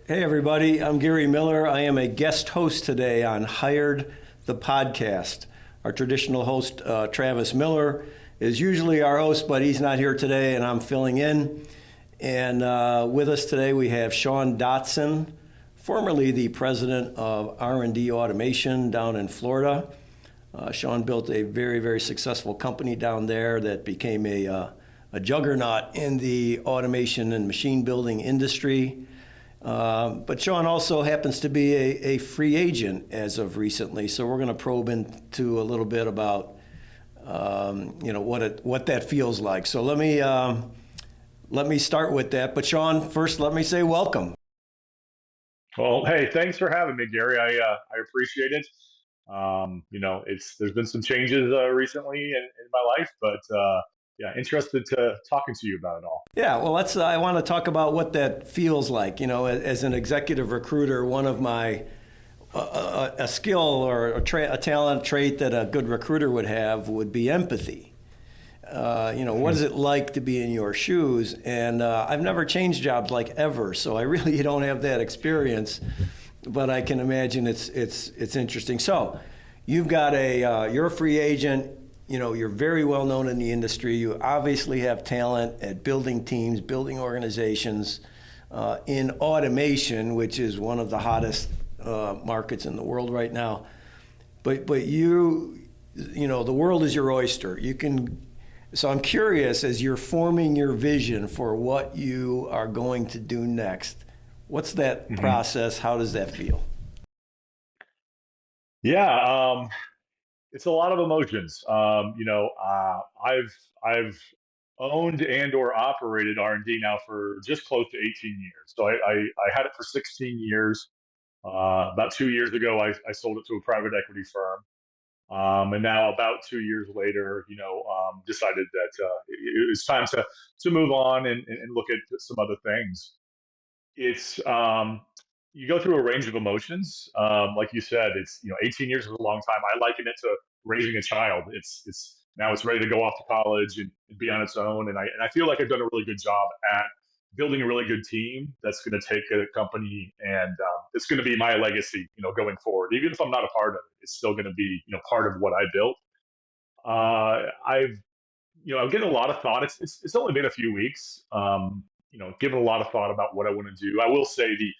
Hey, everybody. I'm Gary Miller. I am a guest host today on Hired the Podcast. Our traditional host, Travis Miller, is usually our host, but he's not here today, and I'm filling in. And with us today, we have Sean Dotson, formerly the president of R&D Automation down in Florida. Sean built a very, very successful company down there that became a juggernaut in the automation and machine building industry. But Sean also happens to be a free agent as of recently, so we're going to probe into a little bit about what that feels like. So let me start with that. But Sean, first, let me say welcome. Well, hey, thanks for having me, Gary. I appreciate it. It's there's been some changes recently in my life, but yeah, interested to talking to you about it all. Yeah, well, I want to talk about what that feels like. You know, as an executive recruiter, one of my a skill or a talent trait that a good recruiter would have would be empathy. What is it like to be in your shoes? And I've never changed jobs like ever, so I really don't have that experience. But I can imagine it's interesting. So, you're a free agent. You know, you're very well known in the industry. You obviously have talent at building teams, building organizations, in automation, which is one of the hottest markets in the world right now. But the world is your oyster. You can. So I'm curious, as you're forming your vision for what you are going to do next, what's that Hmm. process? How does that feel? Yeah, it's a lot of emotions. I've owned and or operated R&D now for just close to 18 years. So I had it for 16 years. About 2 years ago, I sold it to a private equity firm. And now, about 2 years later, decided that it was time to move on and look at some other things. It's You go through a range of emotions. Like you said, it's 18 years is a long time. I liken it to raising a child. It's now it's ready to go off to college and be on its own. And I feel like I've done a really good job at building a really good team that's going to take a company and it's going to be my legacy, going forward. Even if I'm not a part of it, it's still going to be part of what I built. I've I'm getting a lot of thought. It's only been a few weeks. Given a lot of thought about what I want to do. I will say the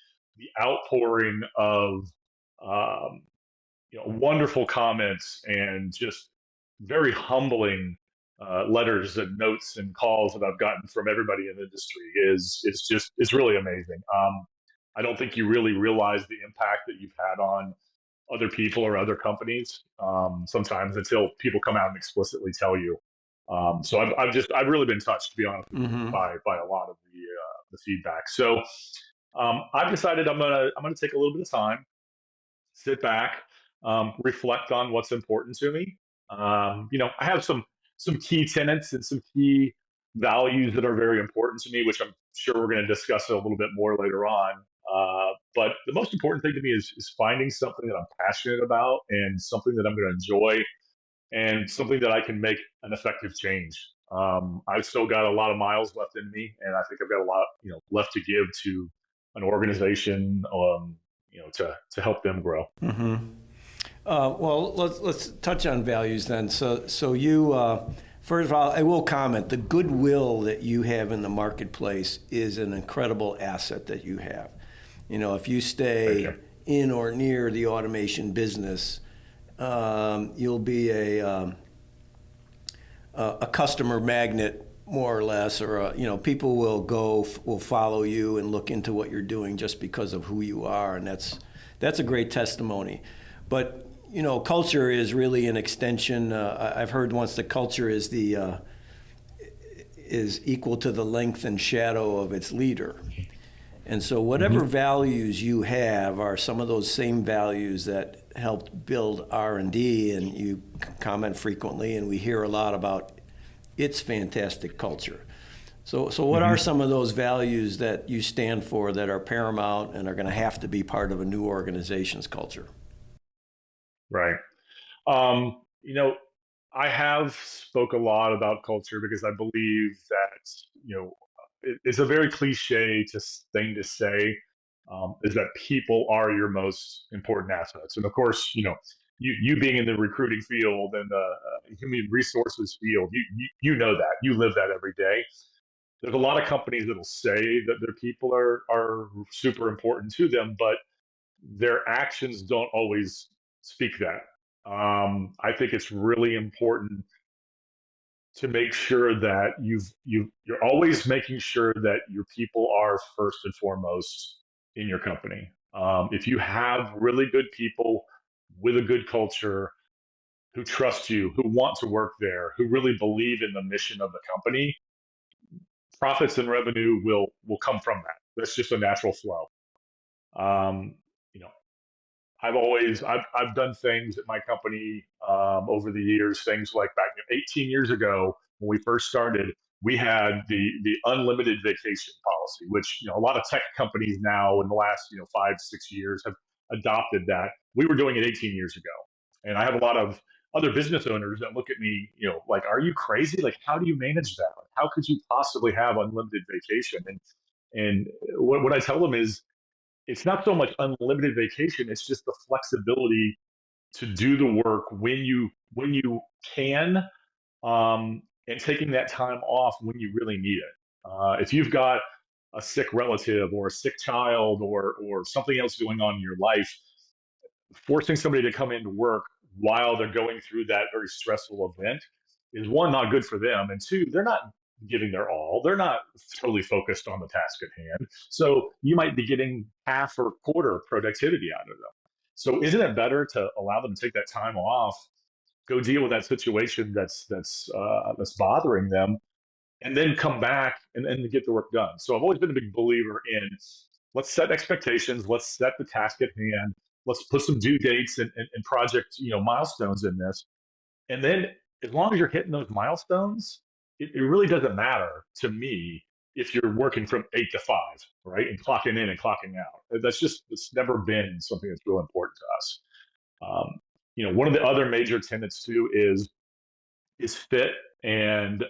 outpouring of um, wonderful comments and just very humbling letters and notes and calls that I've gotten from everybody in the industry is really amazing. I don't think you really realize the impact that you've had on other people or other companies sometimes until people come out and explicitly tell you. So I've really been touched, to be honest with you, Mm-hmm. by a lot of the feedback. So I've decided I'm gonna take a little bit of time, sit back, reflect on what's important to me. I have some key tenets and some key values that are very important to me, which I'm sure we're going to discuss a little bit more later on. But the most important thing to me is finding something that I'm passionate about and something that I'm going to enjoy and something that I can make an effective change. I've still got a lot of miles left in me, and I think I've got a lot, left to give to an organization, to help them grow. Mm-hmm. Well, let's touch on values then. So you first of all, I will comment the goodwill that you have in the marketplace is an incredible asset that you have. You know, if you Thank you. stay in or near the automation business, you'll be a customer magnet more or less, or people will follow you and look into what you're doing just because of who you are, and that's a great testimony. But culture is really an extension. I've heard once the culture is equal to the length and shadow of its leader. And so, whatever Hmm. values you have are some of those same values that helped build R&D, and you comment frequently, and we hear a lot about its fantastic culture. So what are Hmm. some of those values that you stand for that are paramount and are going to have to be part of a new organization's culture? Right. You know, I have spoke a lot about culture because I believe that it's a very cliche thing to say, is that people are your most important assets. And of course, you being in the recruiting field and the human resources field, you know that, you live that every day. There's a lot of companies that'll say that their people are super important to them, but their actions don't always speak that. I think it's really important to make sure that you're always making sure that your people are first and foremost in your company. If you have really good people with a good culture who trust you, who want to work there, who really believe in the mission of the company, profits and revenue will come from that. That's just a natural flow. Um, you know, I've done things at my company over the years. Things like back 18 years ago when we first started, we had the unlimited vacation policy, which a lot of tech companies now in the last 5 6 years have adopted that. We were doing it 18 years ago, and I have a lot of other business owners that look at me, like, are you crazy? Like, how do you manage that? Like, how could you possibly have unlimited vacation? And what I tell them is it's not so much unlimited vacation, it's just the flexibility to do the work when you can, and taking that time off when you really need it. If you've got a sick relative or a sick child or something else going on in your life, forcing somebody to come into work while they're going through that very stressful event is, one, not good for them, and two, they're not giving their all. They're not totally focused on the task at hand. So you might be getting half or quarter productivity out of them. So isn't it better to allow them to take that time off, go deal with that situation that's bothering them, and then come back and get the work done? So I've always been a big believer in, let's set expectations, let's set the task at hand, let's put some due dates and project milestones in this, and then as long as you're hitting those milestones, it really doesn't matter to me if you're working from 8 to 5, right, and clocking in and clocking out. It's never been something that's real important to us. One of the other major tenets too is fit and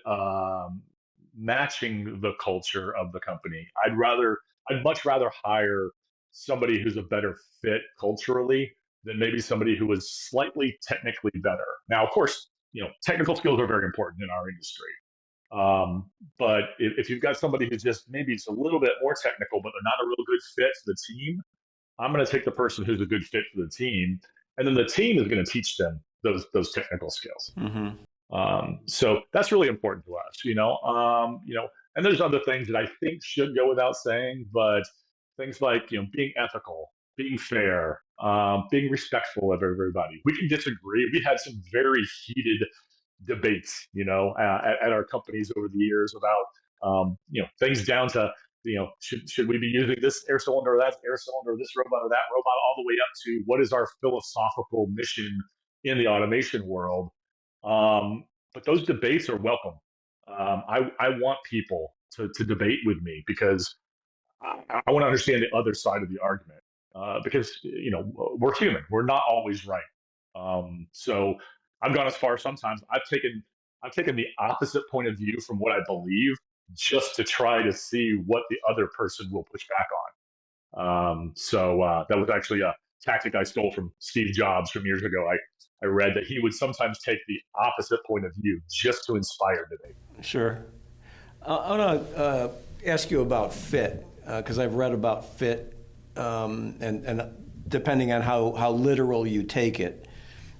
matching the culture of the company. I'd much rather hire somebody who's a better fit culturally than maybe somebody who is slightly technically better. Now, of course, technical skills are very important in our industry. But if you've got somebody who's just maybe it's a little bit more technical, but they're not a real good fit for the team, I'm going to take the person who's a good fit for the team, and then the team is going to teach them those technical skills. Mm-hmm. So that's really important to us, and there's other things that I think should go without saying, but things like, being ethical, being fair, being respectful of everybody. We can disagree. We had some very heated debates, at our companies over the years about, things down to, should we be using this air cylinder or that air cylinder, this robot or that robot, all the way up to what is our philosophical mission in the automation world. But those debates are welcome. I want people to debate with me because I want to understand the other side of the argument. Because we're human, we're not always right. So I've gone as far sometimes. I've taken the opposite point of view from what I believe, just to try to see what the other person will push back on. So that was actually a tactic I stole from Steve Jobs from years ago. I read that he would sometimes take the opposite point of view just to inspire debate. Sure. I want to ask you about fit, because I've read about fit, and depending on how literal you take it,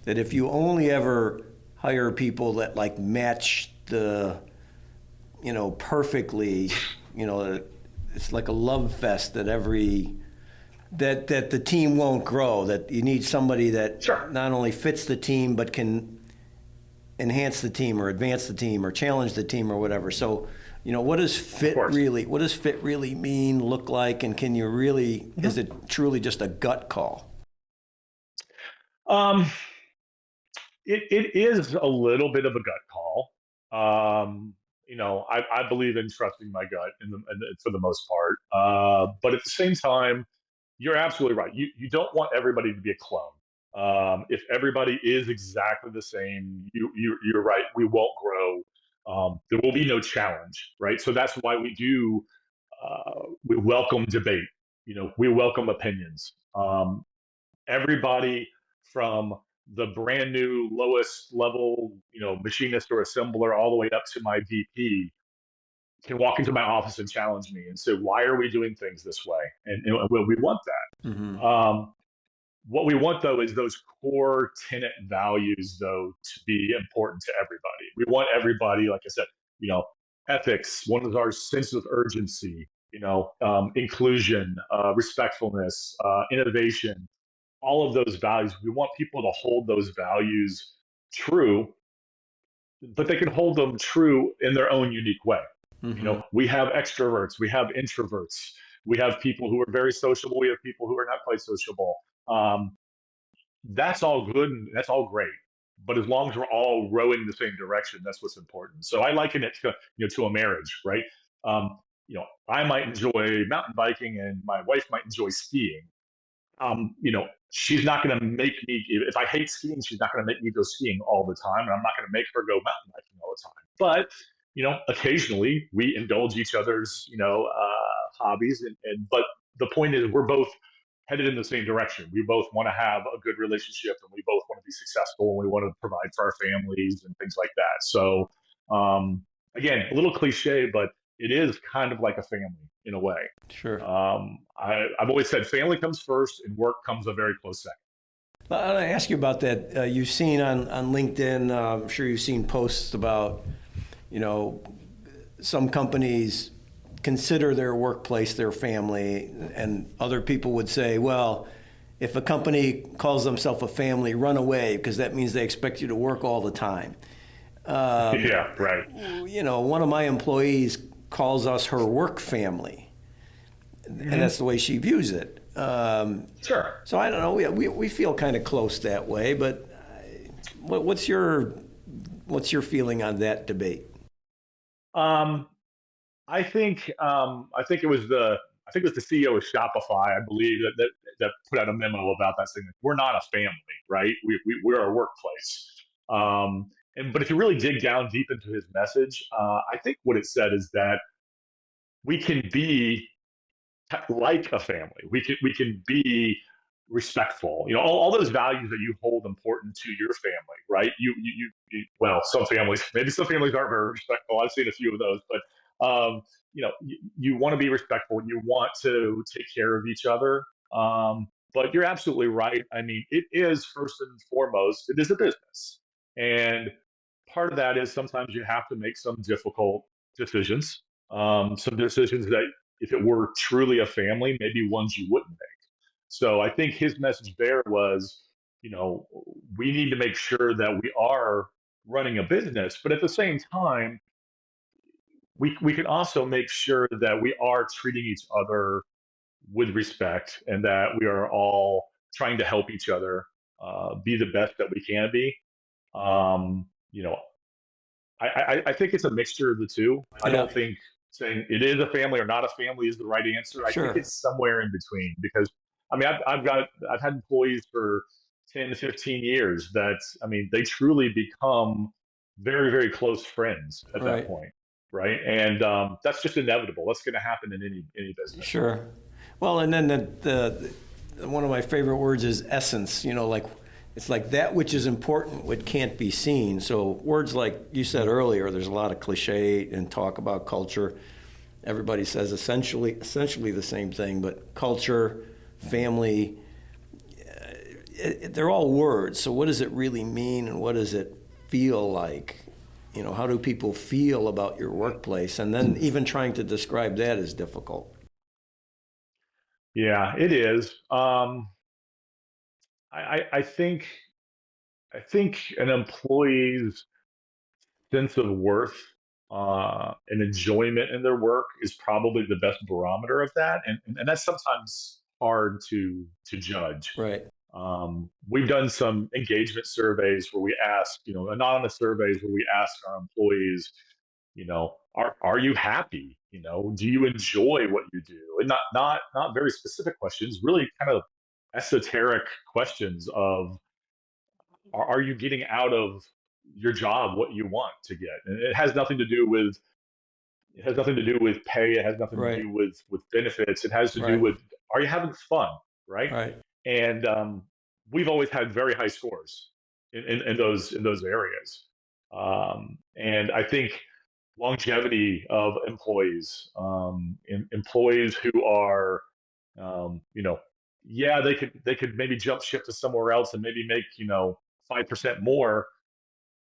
that if you only ever hire people that like match the, perfectly, it's like a love fest that that the team won't grow. That you need somebody that Sure. not only fits the team but can enhance the team or advance the team or challenge the team or whatever. So, what does fit really mean, look like, and can you really, Mm-hmm. is it truly just a gut call? Um, it is a little bit of a gut call. I believe in trusting my gut for the most part. But at the same time, you're absolutely right. You don't want everybody to be a clone. If everybody is exactly the same, you're right. We won't grow. There will be no challenge, right? So that's why we welcome debate. we welcome opinions. Everybody from the brand new lowest level, machinist or assembler all the way up to my VP can walk into my office and challenge me and say, why are we doing things this way? And we want Hmm. that. What we want though is those core tenet values though to be important to everybody. We want everybody, like I said, you know, ethics. One is our sense of urgency. Inclusion, respectfulness, innovation. All of those values. We want people to hold those values true, but they can hold them true in their own unique way. Hmm. We have extroverts, we have introverts, we have people who are very sociable, we have people who are not quite sociable. Um, that's all good and that's all great. But as long as we're all rowing the same direction, that's what's important. So I liken it to a marriage, right? I might enjoy mountain biking and my wife might enjoy skiing. She's not going to make me, if I hate skiing, she's not going to make me go skiing all the time. And I'm not going to make her go mountain biking all the time. But, occasionally we indulge each other's, hobbies. But the point is, we're both headed in the same direction. We both want to have a good relationship and we both want to be successful and we want to provide for our families and things like that. So, um, again, a little cliche, but it is kind of like a family in a way. Sure. I've always said family comes first and work comes a very close second. Well, I want to ask you about that. You've seen on LinkedIn, I'm sure you've seen posts about, you know, some companies consider their workplace their family, and other people would say, well, if a company calls themselves a family, run away because that means they expect you to work all the time. Yeah, right. One of my employees calls us her work family, and Hmm. that's the way she views it. Sure. So I don't know. We feel kind of close that way, but what's your feeling on that debate? Um, I think it was the CEO of Shopify, I believe, that put out a memo about that, saying that we're not a family, right? We're a workplace. But if you really dig down deep into his message, I think what it said is that we can be like a family. We can be respectful. All those values that you hold important to your family, right? Well, some families, maybe some families aren't very respectful. I've seen a few of those, but you want to be respectful. You want to take care of each other. But you're absolutely right. I mean, it is first and foremost, it is a business, and part of that is sometimes you have to make some difficult decisions. Some decisions that if it were truly a family, maybe ones you wouldn't make. So I think his message there was, you know, we need to make sure that we are running a business, but at the same time, we can also make sure that we are treating each other with respect and that we are all trying to help each other be the best that we can be. Um, you know, I think it's a mixture of the two. I Yeah, don't think saying it is a family or not a family is the right answer. I think sure. it's somewhere in between because I mean I've had employees for 10 to 15 years that I mean they truly become very very close friends at that Right. point, right? And that's just inevitable. That's going to happen in any business. Sure. Well, and then one of my favorite words is essence. Like it's like that which is important, what can't be seen. So words like you said earlier, there's a lot of cliche and talk about culture. Everybody says essentially the same thing, but culture, family, they're all words. So what does it really mean, and what does it feel like? How do people feel about your workplace? And then even trying to describe that is difficult. Yeah, it is. I think an employee's sense of worth and enjoyment in their work is probably the best barometer of that, and that's sometimes hard to judge. Right. We've done some engagement surveys where we ask, anonymous surveys where we ask our employees, are you happy? Do you enjoy what you do? And not very specific questions, really kind of esoteric questions of are you getting out of your job what you want to get? And it has nothing to do with pay. It has nothing to Right. do with benefits. It has to do Right. with Are you having fun? Right. Right. And we've always had very high scores in those areas. And I think longevity of employees, employees who are, you know, yeah, they could maybe jump ship to somewhere else and maybe make 5% more,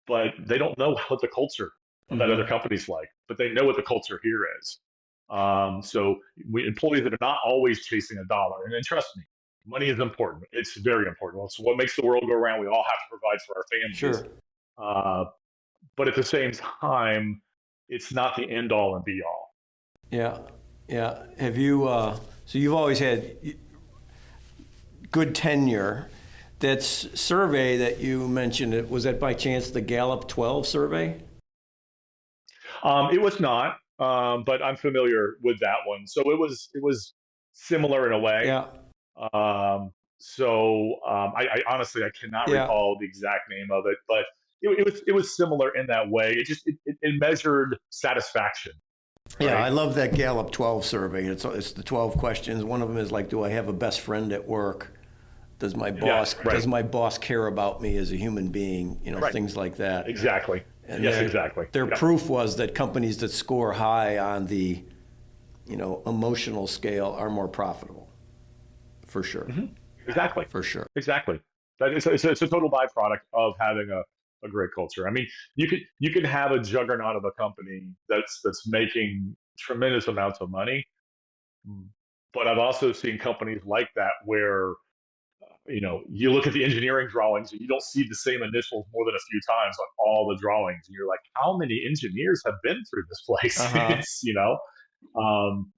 but they don't know what the culture of that other Mm-hmm. company's like, but they know what the culture here is. So employees that are not always chasing a dollar, and then trust me, money is important. It's very important. It's what makes the world go around. We all have to provide for our families. Sure. Uh, but at the same time, it's not the end all and be all. Yeah. Yeah. Have you, so you've always had good tenure. That survey that you mentioned, was that by chance the Gallup 12 survey? It was not, but I'm familiar with that one. So it was similar in a way. Yeah. I honestly I cannot Yeah. recall the exact name of it, but it was similar in that way. It measured satisfaction, Yeah, right? I love that Gallup 12 survey. It's the 12 questions. One of them is like, do I have a best friend at work? Does my Yeah, boss right, does my boss care about me as a human being? right, Things like that. exactly. And Yes, exactly. their Yep. proof was that companies that score high on the, emotional scale are more profitable, for sure. Hmm. Exactly, For sure. exactly. That is it's a total byproduct of having a great culture. I mean, you could have a juggernaut of a company that's making tremendous amounts of money, but I've also seen companies like that where you look at the engineering drawings and you don't see the same initials more than a few times on all the drawings, and you're like, how many engineers have been through this place? Uh-huh.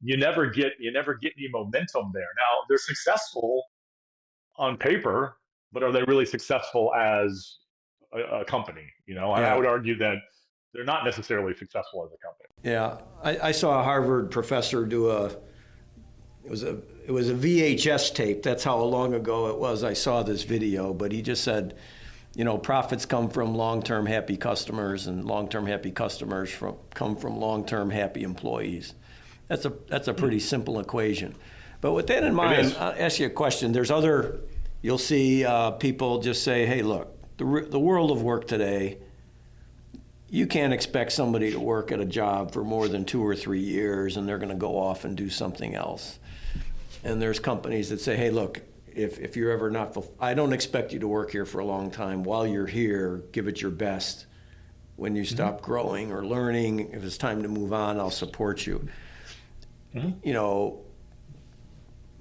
You never get any momentum there. Now they're successful on paper, but are they really successful as a company? I Yeah. would argue that they're not necessarily successful as a company. Yeah. I saw a Harvard professor do it was a VHS tape. That's how long ago it was. I saw this video, but he just said, profits come from long-term happy customers, and long-term happy customers come from long-term happy employees. That's a pretty simple equation. But with that in It mind, is. I'll ask you a question. You'll see people just say, hey, look, the world of work today, you can't expect somebody to work at a job for more than 2 or 3 years and they're going to go off and do something else. And there's companies that say, hey, look, if you're ever not, I don't expect you to work here for a long time. While you're here, give it your best. When you Mm-hmm. stop growing or learning, if it's time to move on, I'll support you. Mm-hmm. You know,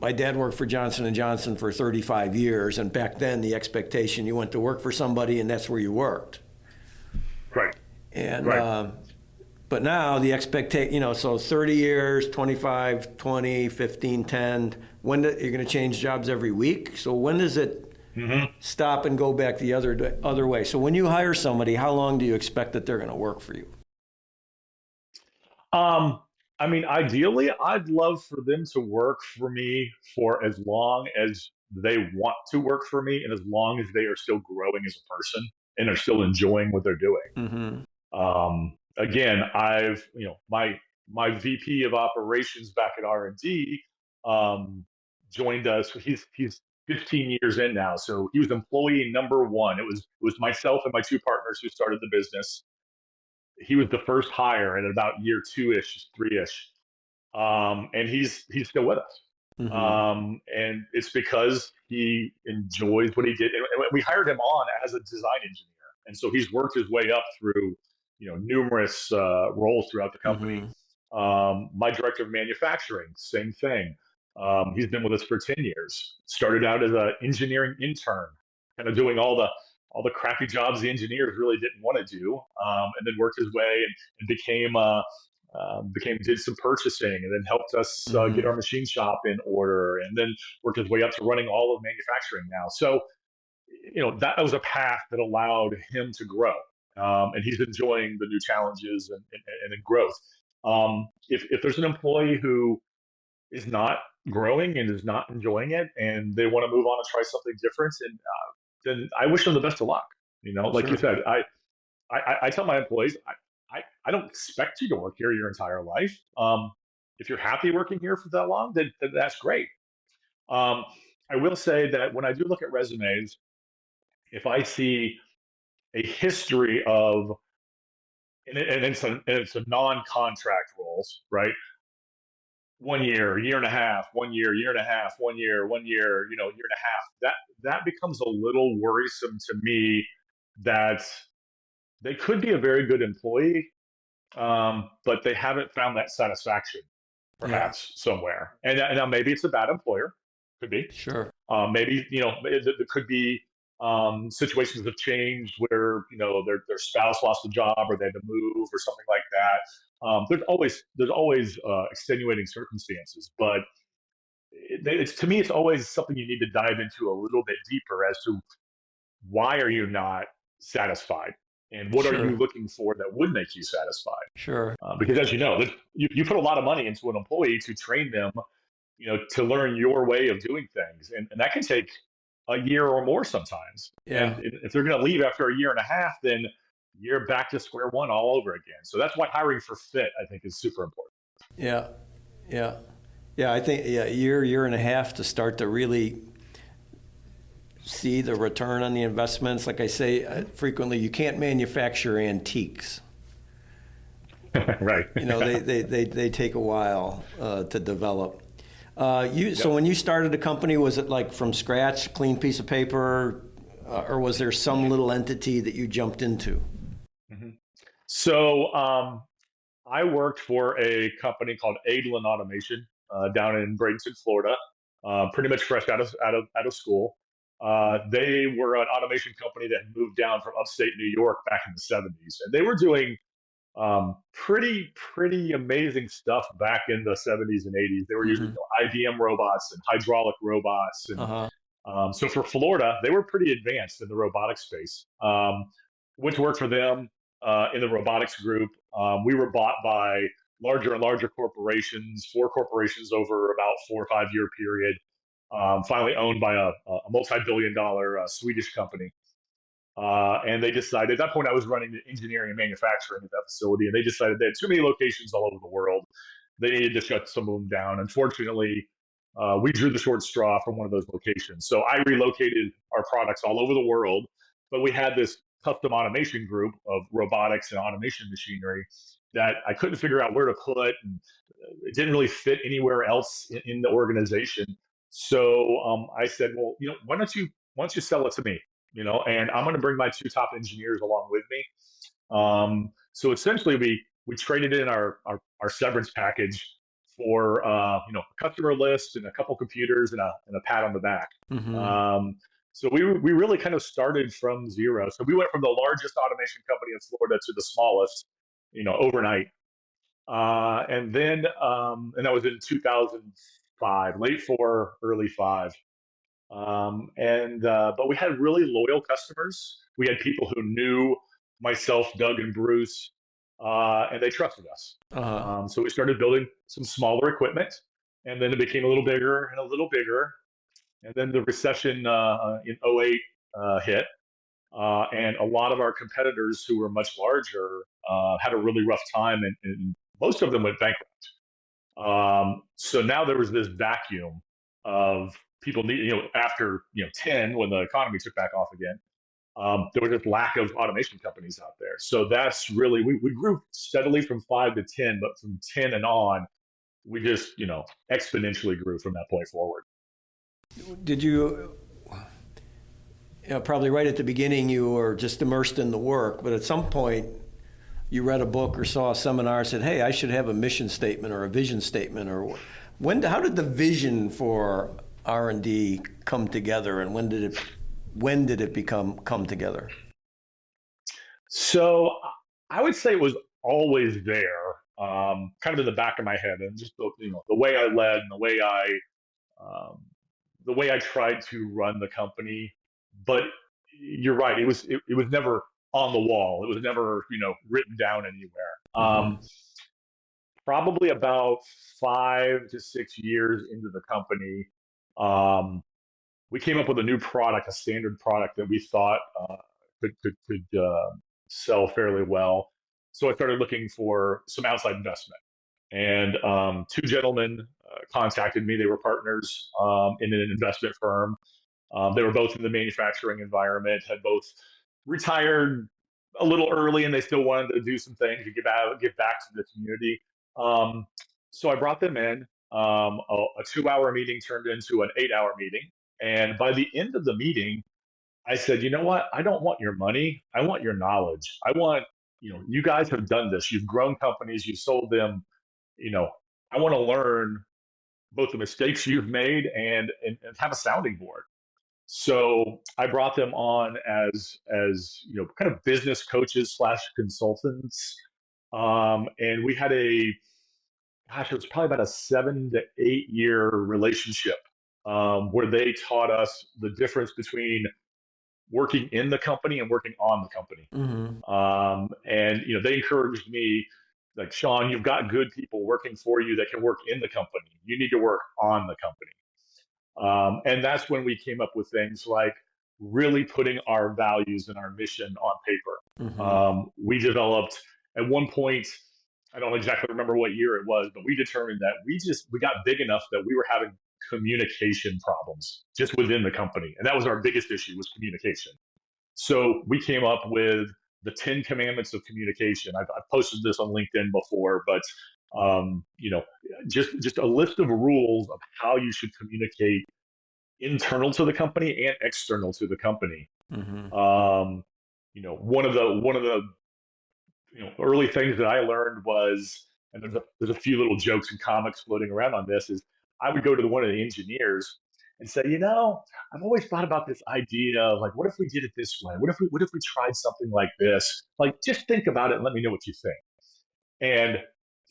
my dad worked for Johnson & Johnson for 35 years, and back then the expectation, you went to work for somebody and that's where you worked. Right. And Right. but now the expectation, so 30 years, 25, 20, 15, 10, you're going to change jobs every week. So when does it Mm-hmm. stop and go back the other way? So when you hire somebody, how long do you expect that they're going to work for you? Um, I mean, ideally, I'd love for them to work for me for as long as they want to work for me, and as long as they are still growing as a person and are still enjoying what they're doing. Mm-hmm. Again, my VP of operations back at R&D um, joined us. He's 15 years in now, so he was employee number one. It was myself and my two partners who started the business. He was the first hire at about year two ish, three ish, and he's still with us. Mm-hmm. And it's because he enjoys what he did. And we hired him on as a design engineer, and so he's worked his way up through numerous roles throughout the company. Mm-hmm. My director of manufacturing, same thing. He's been with us for 10 years. Started out as an engineering intern, kind of doing all the crappy jobs the engineers really didn't want to do, and then worked his way and did some purchasing, and then helped us get Mm-hmm. our machine shop in order, and then worked his way up to running all of manufacturing now. So that was a path that allowed him to grow, and he's enjoying the new challenges and growth. If there's an employee who is not growing and is not enjoying it, and they want to move on and try something different, and then I wish them the best of luck. Like you Sure. said, I tell my employees, I don't expect you to work here your entire life. If you're happy working here for that long, then that's great. Um, I will say that when I do look at resumes, if I see a history of, and it's a non-contract roles, right? 1 year, year and a half, 1 year, year and a half, 1 year, 1 year, year and a half. That becomes a little worrisome to me. That they could be a very good employee, but they haven't found that satisfaction, Yeah, perhaps somewhere. And now maybe it's a bad employer, could be. sure. Maybe there could be situations have changed where their spouse lost a job or they had to move or something like that. There's always extenuating circumstances, but it's to me it's always something you need to dive into a little bit deeper as to why are you not satisfied and what are you Sure, looking for that would make you satisfied. sure. Because as you know, you put a lot of money into an employee to train them, to learn your way of doing things. And that can take a year or more sometimes. And Yeah, if they're going to leave after a year and a half, then you're back to square one all over again. So that's why hiring for fit, I think, is super important. yeah, yeah. Yeah, I think yeah, a year and a half to start to really see the return on the investments. Like I say frequently, you can't manufacture antiques. Right. They take a while to develop. So Yep. when you started the company, was it like from scratch, clean piece of paper, or was there some little entity that you jumped into? hmm So I worked for a company called Adlin Automation down in Bradenton, Florida. Pretty much fresh out of school. They were an automation company that had moved down from upstate New York back in the '70s, and they were doing pretty amazing stuff back in the '70s and '80s. They were using Mm-hmm. IBM robots and hydraulic robots, and Uh-huh. so for Florida, they were pretty advanced in the robotics space. Went to work for them in the robotics group. We were bought by larger and larger corporations, four corporations over about 4 or 5 year period. Finally owned by a multi-billion-dollar Swedish company. And they decided at that point I was running the engineering and manufacturing at that facility, and they decided they had too many locations all over the world. They needed to shut some of them down. Unfortunately, we drew the short straw from one of those locations. So I relocated our products all over the world, but we had this custom automation group of robotics and automation machinery that I couldn't figure out where to put, and it didn't really fit anywhere else in the organization. So I said, well, why don't you sell it to me? And I'm going to bring my two top engineers along with me. So essentially, we traded in our severance package for a customer list and a couple computers and a pat on the back. Mm-hmm. Um, so we really kind of started from zero. So we went from the largest automation company in Florida to the smallest, overnight. And that was in 2005, late four, early five. And But we had really loyal customers. We had people who knew myself, Doug, and Bruce, and they trusted us. Uh-huh. So we started building some smaller equipment, and then it became a little bigger and a little bigger. And then the recession in '08 hit, and a lot of our competitors who were much larger had a really rough time, and most of them went bankrupt. So now there was this vacuum of people need, after 10 when the economy took back off again. There was this lack of automation companies out there. So that's really we grew steadily from 5 to 10, but from 10 and on, we just exponentially grew from that point forward. Did you, probably right at the beginning, you were just immersed in the work, but at some point, you read a book or saw a seminar and said, "Hey, I should have a mission statement or a vision statement." Or how did the vision for R&D come together, and when did it come together? So I would say it was always there, kind of in the back of my head, and just the way I led and um, the way I tried to run the company. But you're right; it was never on the wall. It was never written down anywhere. Mm-hmm. Probably about 5 to 6 years into the company, um, we came up with a new product, a standard product that we thought could sell fairly well. So I started looking for some outside investment. And two gentlemen contacted me. They were partners in an investment firm. They were both in the manufacturing environment, had both retired a little early, and they still wanted to do some things to give back to the community. Um, so I brought them in. A 2 hour meeting turned into an 8 hour meeting. And by the end of the meeting, I said, you know what? I don't want your money. I want your knowledge. I want, you guys have done this. You've grown companies, you've sold them. You know, I want to learn both the mistakes you've made and have a sounding board. So I brought them on as kind of business coaches slash consultants, and we had it was probably about a 7 to 8 year relationship where they taught us the difference between working in the company and working on the company. Mm-hmm. And they encouraged me, like, Sean, you've got good people working for you that can work in the company. You need to work on the company. And that's when we came up with things like really putting our values and our mission on paper. Mm-hmm. We developed at one point, I don't exactly remember what year it was, but we determined that we got big enough that we were having communication problems just within the company, and that was our biggest issue, was communication. So we came up with the 10 commandments of communication. I've posted this on LinkedIn before, but just a list of rules of how you should communicate internal to the company and external to the company. Mm-hmm. One of the early things that I learned was, and there's a few little jokes and comics floating around on this, is I would go to one of the engineers and say, I've always thought about this idea of, like, what if we did it this way? What if we tried something like this? Like, just think about it and let me know what you think. And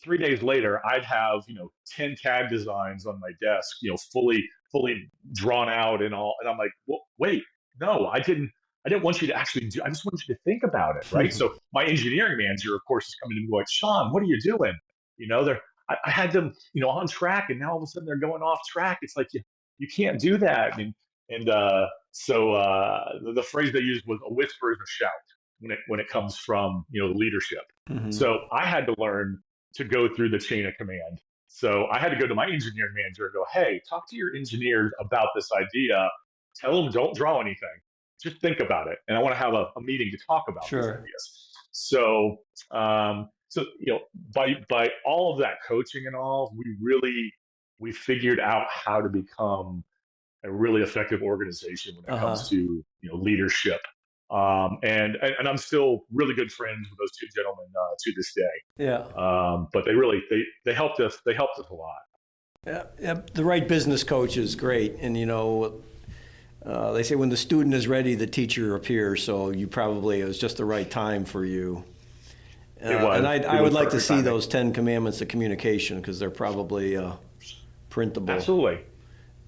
3 days later, I'd have 10 CAD designs on my desk, fully drawn out and all. And I'm like, well, wait, no, I didn't want you to actually do. I just wanted you to think about it, right? So my engineering manager, of course, is coming to me like, Sean, what are you doing? They're I had them on track, and now all of a sudden they're going off track. It's like you can't do that. And the phrase they used was, a whisper is a shout when it comes from the leadership. Mm-hmm. So I had to learn to go through the chain of command. So I had to go to my engineering manager and go, hey, talk to your engineers about this idea. Tell them don't draw anything. Just think about it. And I want to have a meeting to talk about these Sure. ideas. So by all of that coaching and all, we figured out how to become a really effective organization when it Uh-huh. comes to leadership. And I'm still really good friends with those two gentlemen to this day. Yeah. But they helped us. They helped us a lot. Yeah. Yeah. The right business coach is great, and they say when the student is ready, the teacher appears. So it was just the right time for you. It was. And It I was would like to perfect see timing. those 10 commandments of communication, because they're probably printable. Absolutely.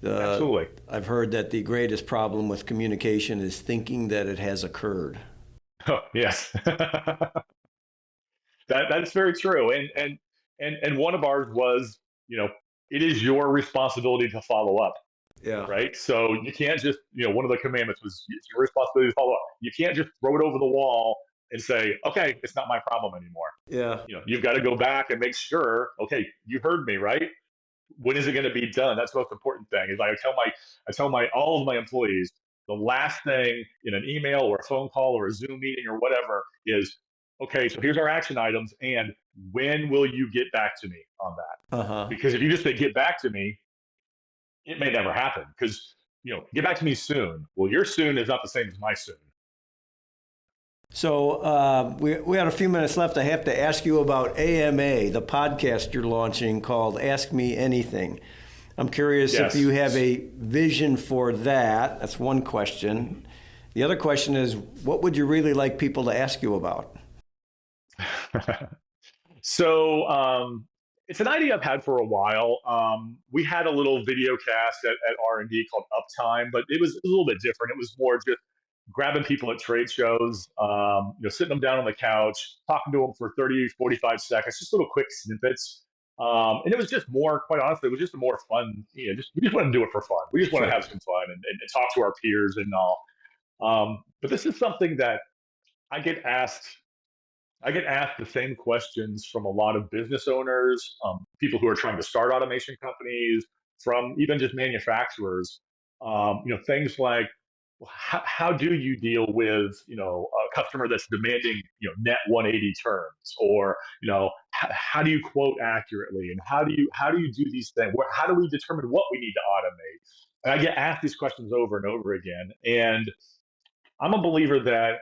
Absolutely. I've heard that the greatest problem with communication is thinking that it has occurred. Oh, yes. That's very true. And one of ours was, it is your responsibility to follow up, Yeah. right? So you can't just, one of the commandments was, it's your responsibility to follow up. You can't just throw it over the wall and say, okay, it's not my problem anymore. Yeah. You've got to go back and make sure, okay, you heard me, right? When is it going to be done? That's the most important thing. Is I tell my all of my employees, the last thing in an email or a phone call or a Zoom meeting or whatever is, okay, so here's our action items, and when will you get back to me on that? Uh-huh. Because if you just say get back to me, it may never happen. Because get back to me soon. Well, your soon is not the same as my soon. So we had a few minutes left. I have to ask you about AMA, the podcast you're launching called Ask Me Anything. I'm curious if Yes. you have a vision for that. That's one question. The other question is, what would you really like people to ask you about? So it's an idea I've had for a while. We had a little video cast at R&D called Uptime, but it was a little bit different. It was more just grabbing people at trade shows, sitting them down on the couch, talking to them for 30, 45 seconds, just little quick snippets. And it was just more, quite honestly, it was just a more fun, we just want to do it for fun. We just want to Sure. have some fun and talk to our peers and all. But this is something that I get asked I get asked the same questions from a lot of business owners, people who are trying to start automation companies, from even just manufacturers. Things like, well, how do you deal with a customer that's demanding net 180 terms, or how do you quote accurately, and how do you do these things? How do we determine what we need to automate? And I get asked these questions over and over again, and I'm a believer that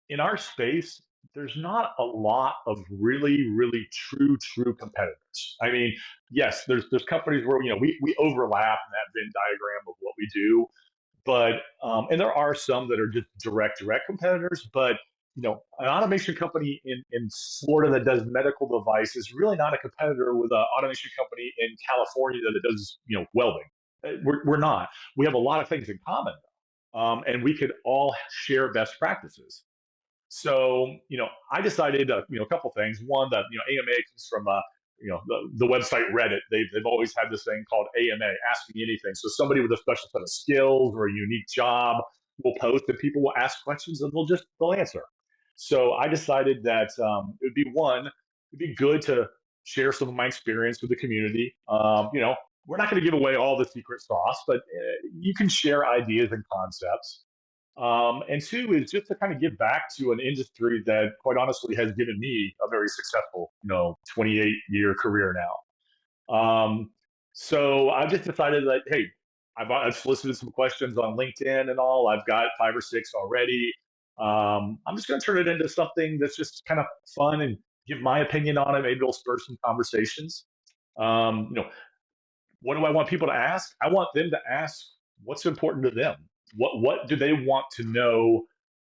in our space, there's not a lot of really, really true competitors. I mean, yes, there's companies where we overlap in that Venn diagram of what we do, but and there are some that are just direct competitors. But an automation company in Florida that does medical devices is really not a competitor with an automation company in California that does welding. We're not. We have a lot of things in common, and we could all share best practices. So, I decided, a couple things. One, that AMA comes from the website Reddit. They've always had this thing called AMA, Ask Me Anything. So somebody with a special set of skills or a unique job will post, and people will ask questions, and they'll answer. So I decided that it'd be good to share some of my experience with the community. We're not going to give away all the secret sauce, but you can share ideas and concepts. And two is just to kind of give back to an industry that, quite honestly, has given me a very successful, 28-year career now. So I've just decided that, hey, I've solicited some questions on LinkedIn and all. I've got 5 or 6 already. I'm just going to turn it into something that's just kind of fun and give my opinion on it. Maybe it'll spur some conversations. Um, you know, what do I want people to ask? I want them to ask what's important to them. What do they want to know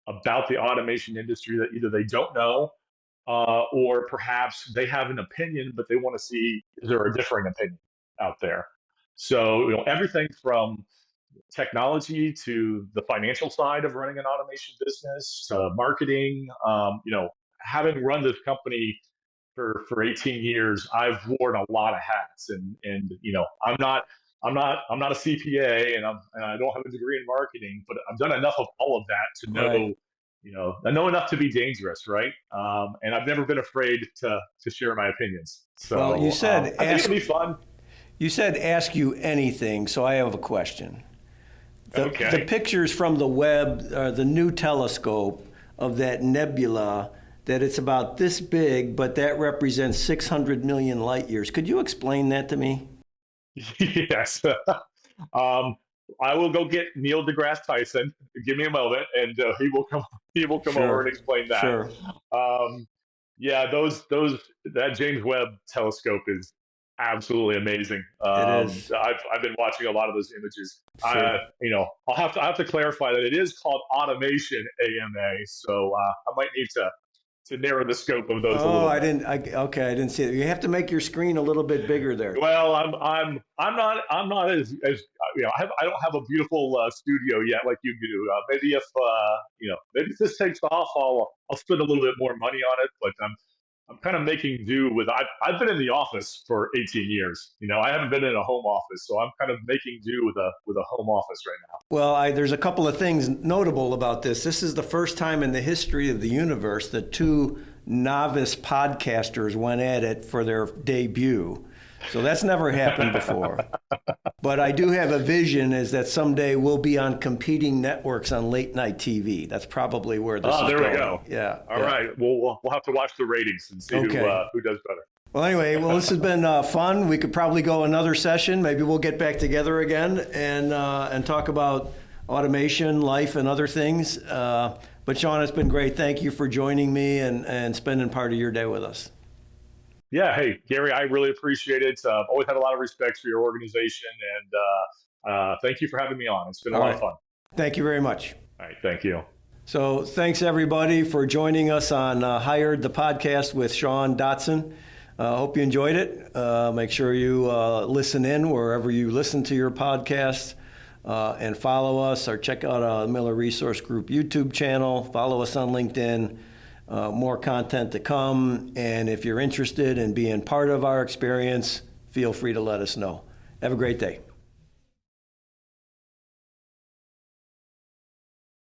about the automation industry that either they don't know, or perhaps they have an opinion, but they want to see, is there a differing opinion out there? So, everything from technology to the financial side of running an automation business, marketing. Having run this company for 18 years, I've worn a lot of hats, and I'm not a CPA, and I don't have a degree in marketing, but I've done enough of all of that to Right. know, I know enough to be dangerous, right? And I've never been afraid to share my opinions. Well, So I think it'll be fun. you said ask you anything, so I have a question. The Okay. pictures from the Webb, the new telescope of that nebula, that it's about this big, but that represents 600 million light years. Could you explain that to me? Yes. um, I will go get Neil deGrasse Tyson. Give me a moment, and he will come. He will come over and Sure, explain that. sure. Um, yeah, those that James Webb telescope is absolutely amazing. It is. I've been watching a lot of those images. Sure. I have to clarify that it is called automation AMA, so I might need to narrow the scope of those a Oh, little I bit. didn't. Okay, I didn't see it. You have to make your screen a little bit bigger there. Well, I'm not as I don't have a beautiful studio yet like you do. Maybe if this takes off, I'll spend a little bit more money on it. But I'm kind of making do with. I've been in the office for 18 years. I haven't been in a home office, so I'm kind of making do with a home office right now. Well, there's a couple of things notable about this. This is the first time in the history of the universe that two novice podcasters went at it for their debut. So that's never happened before. But I do have a vision is that someday we'll be on competing networks on late night TV. That's probably where this Oh, is there we going. go. Yeah, All yeah. right, we'll have to watch the ratings and see who Okay. who does better. Well, anyway, this has been fun. We could probably go another session. Maybe we'll get back together again and talk about automation, life, and other things. But Sean, it's been great. Thank you for joining me and spending part of your day with us. Yeah, hey Gary, I really appreciate it. I've always had a lot of respect for your organization, and thank you for having me on. It's been a All lot of right. fun. Thank you very much. All right, thank you. So thanks everybody for joining us on Hired, the podcast with Sean Dotson. Hope you enjoyed it. Make sure you listen in wherever you listen to your podcast, and follow us or check out Miller Resource Group YouTube channel. Follow us on LinkedIn. More content to come. And if you're interested in being part of our experience, feel free to let us know. Have a great day.